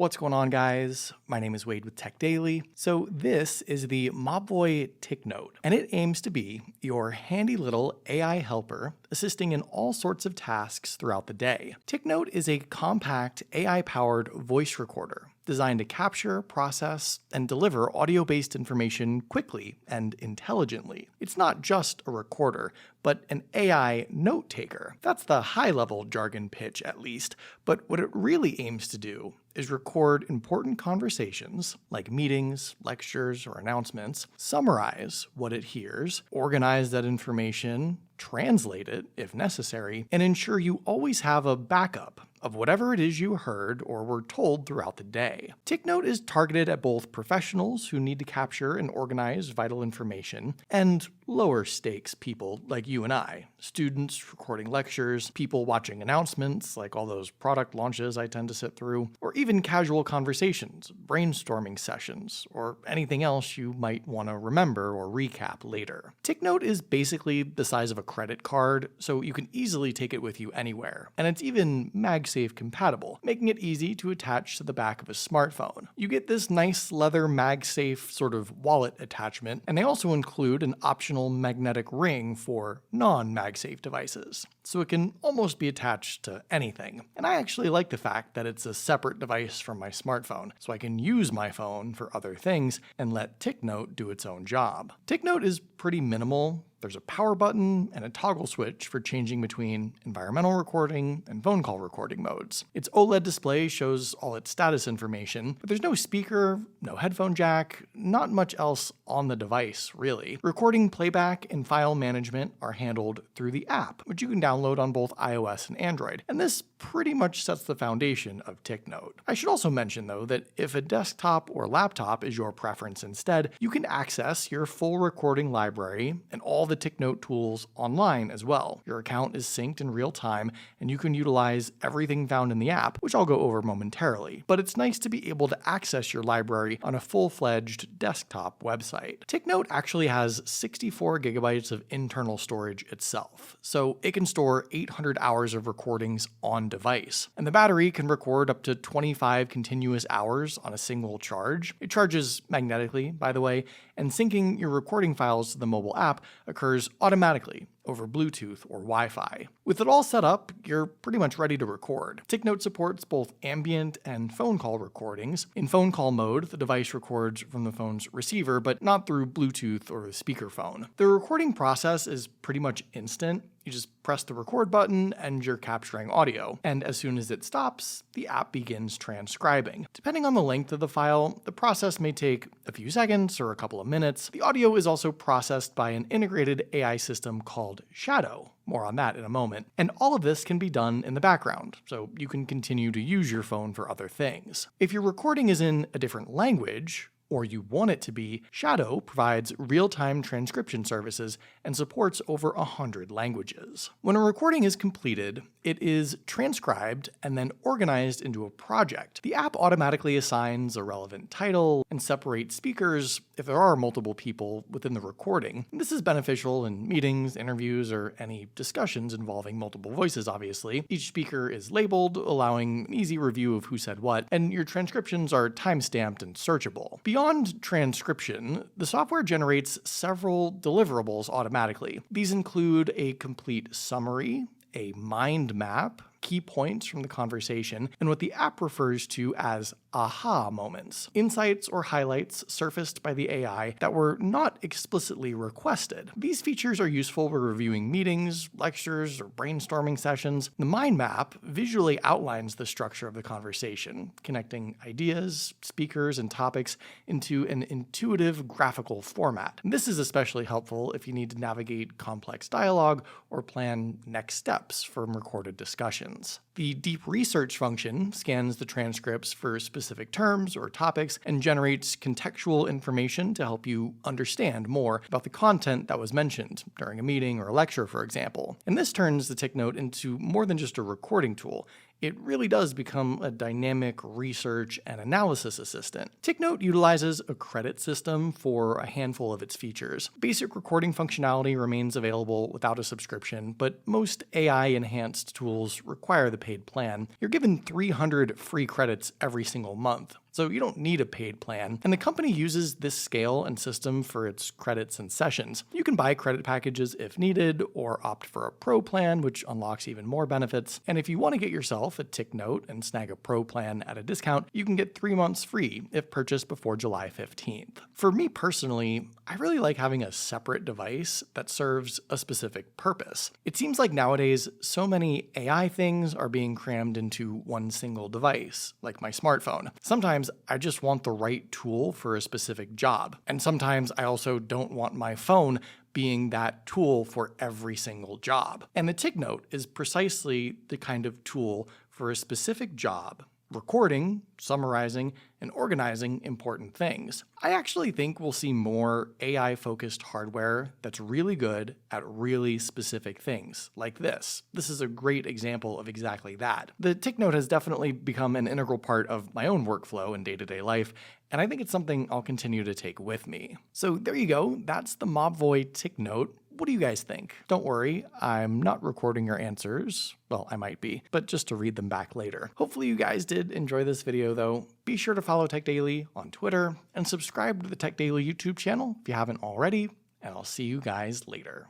What's going on, guys? My name is Wade with Tech Daily. So this is the Mobvoi TicNote, and it aims to be your handy little AI helper assisting in all sorts of tasks throughout the day. TicNote is a compact AI-powered voice recorder designed to capture, process, and deliver audio-based information quickly and intelligently. It's not just a recorder, but an AI note taker. That's the high-level jargon pitch, at least, but what it really aims to do is record important conversations, like meetings, lectures, or announcements, summarize what it hears, organize that information, translate it if necessary, and ensure you always have a backup of whatever it is you heard or were told throughout the day. TicNote is targeted at both professionals who need to capture and organize vital information, and lower stakes people like you and I, students recording lectures, people watching announcements like all those product launches I tend to sit through, or even casual conversations, brainstorming sessions, or anything else you might want to remember or recap later. TicNote is basically the size of a credit card, so you can easily take it with you anywhere, and it's even MagSafe compatible, making it easy to attach to the back of a smartphone. You get this nice leather MagSafe sort of wallet attachment, and they also include an optional magnetic ring for non-MagSafe devices, so it can almost be attached to anything. And I actually like the fact that it's a separate device from my smartphone, so I can use my phone for other things and let TicNote do its own job. TicNote is pretty minimal. There's a power button and a toggle switch for changing between environmental recording and phone call recording modes. Its OLED display shows all its status information, but there's no speaker, no headphone jack, not much else on the device, really. Recording playback and file management are handled through the app, which you can download on both iOS and Android, and this pretty much sets the foundation of TicNote. I should also mention, though, that if a desktop or laptop is your preference instead, you can access your full recording library and all the TicNote tools online as well. Your account is synced in real time, and you can utilize everything found in the app, which I'll go over momentarily. But it's nice to be able to access your library on a full-fledged desktop website. TicNote actually has 64 gigabytes of internal storage itself, so it can store 800 hours of recordings on device. And the battery can record up to 25 continuous hours on a single charge. It charges magnetically, by the way, and syncing your recording files to the mobile app occurs automatically over Bluetooth or Wi-Fi. With it all set up, you're pretty much ready to record. TicNote supports both ambient and phone call recordings. In phone call mode, the device records from the phone's receiver, but not through Bluetooth or the speakerphone. The recording process is pretty much instant. You just press the record button and you're capturing audio. And as soon as it stops, the app begins transcribing. Depending on the length of the file, the process may take a few seconds or a couple of minutes. The audio is also processed by an integrated AI system called Shadow. More on that in a moment. And all of this can be done in the background, so you can continue to use your phone for other things. If your recording is in a different language, or you want it to be, Shadow provides real-time transcription services and supports over 100 languages. When a recording is completed, it is transcribed and then organized into a project. The app automatically assigns a relevant title and separates speakers if there are multiple people within the recording. This is beneficial in meetings, interviews, or any discussions involving multiple voices, obviously. Each speaker is labeled, allowing an easy review of who said what, and your transcriptions are time-stamped and searchable. Beyond transcription, the software generates several deliverables automatically. These include a complete summary, a mind map, key points from the conversation, and what the app refers to as aha moments, insights or highlights surfaced by the AI that were not explicitly requested. These features are useful for reviewing meetings, lectures, or brainstorming sessions. The mind map visually outlines the structure of the conversation, connecting ideas, speakers, and topics into an intuitive graphical format. And this is especially helpful if you need to navigate complex dialogue or plan next steps from recorded discussions. The deep research function scans the transcripts for specific terms or topics and generates contextual information to help you understand more about the content that was mentioned during a meeting or a lecture, for example. And this turns the TicNote into more than just a recording tool. it really does become a dynamic research and analysis assistant. TicNote utilizes a credit system for a handful of its features. Basic recording functionality remains available without a subscription, but most AI-enhanced tools require the paid plan. You're given 300 free credits every single month, so you don't need a paid plan, and the company uses this scale and system for its credits and sessions. You can buy credit packages if needed, or opt for a pro plan, which unlocks even more benefits, and if you want to get yourself a TicNote and snag a pro plan at a discount, you can get 3 months free if purchased before July 15th. For me personally, I really like having a separate device that serves a specific purpose. It seems like nowadays, so many AI things are being crammed into one single device, like my smartphone. Sometimes I just want the right tool for a specific job, and sometimes I also don't want my phone being that tool for every single job. And the TicNote is precisely the kind of tool for a specific job, recording, summarizing, and organizing important things. I actually think we'll see more AI-focused hardware that's really good at really specific things, like this. This is a great example of exactly that. The TicNote has definitely become an integral part of my own workflow and day-to-day life, and I think it's something I'll continue to take with me. So there you go, that's the Mobvoi TicNote. What do you guys think? Don't worry, I'm not recording your answers. Well, I might be, but just to read them back later. Hopefully you guys did enjoy this video though. Be sure to follow Tech Daily on Twitter and subscribe to the Tech Daily YouTube channel if you haven't already, and I'll see you guys later.